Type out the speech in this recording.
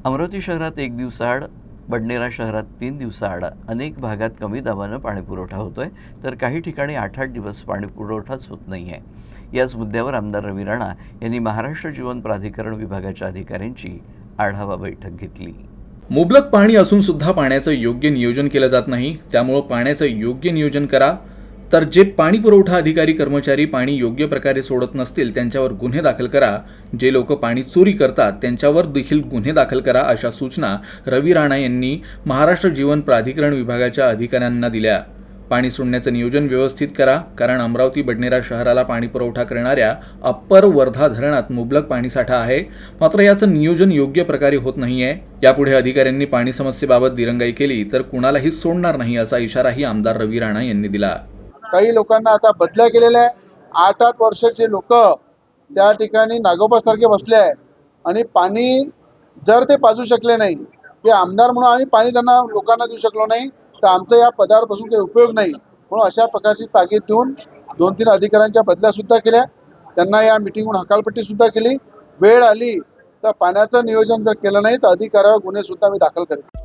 अमरावती शहरात 1 दिवसाआड, बडनेरा शहरात 3 दिवसाआड अनेक भागात कमी दाबानं पाणीपुरवठा होतोय, तर काही ठिकाणी 8-8 दिवस पाणीपुरवठाच होत नाहीये। याच मुद्द्यावर आमदार रवी राणा यांनी महाराष्ट्र जीवन प्राधिकरण विभागाच्या अधिकाऱ्यांची आढावा बैठक घेतली। मुबलक पाणी असून सुद्धा पाण्याचं योग्य नियोजन केलं जात नाही, त्यामुळे पाण्याचं योग्य नियोजन करा। तर जे पाणी पुरवठा अधिकारी कर्मचारी पाणी योग्य प्रकारे सोडत नसतील त्यांच्यावर गुन्हे दाखल करा। जे लोक पाणी चोरी करतात त्यांच्यावर देखील गुन्हे दाखल करा, अशा सूचना रवी राणा यांनी महाराष्ट्र जीवन प्राधिकरण विभागाच्या अधिकाऱ्यांना दिल्या। पाणी सोडण्याचं नियोजन व्यवस्थित करा, कारण अमरावती बडनेरा शहराला पाणी पुरवठा करणाऱ्या अप्पर वर्धा धरणात मुबलक पाणीसाठा आहे, मात्र याचं नियोजन योग्य प्रकारे होत नाहीये। यापुढे अधिकाऱ्यांनी पाणी समस्येबाबत दिरंगाई केली तर कुणालाही सोडणार नाही, असा इशाराही आमदार रवी राणा यांनी दिला। काही लोकांना आता बदल्या केलेल्या आहे। 8-8 वर्षाचे लोक त्या ठिकाणी नागोबासारखे बसले आहे आणि पाणी जर ते पाजू शकले नाही, ते आमदार म्हणून आम्ही पाणी त्यांना लोकांना देऊ शकलो नाही, तर आमचा या पदावर बसून काही उपयोग नाही। म्हणून अशा प्रकारची ताकीद देऊन 2-3 अधिकाऱ्यांच्या बदल्या सुद्धा केल्या, त्यांना या मीटिंगहून हकालपट्टी सुद्धा केली। वेळ आली तर पाण्याचं नियोजन जर केलं नाही तर अधिकाऱ्यावर गुन्हे सुद्धा मी दाखल करेन।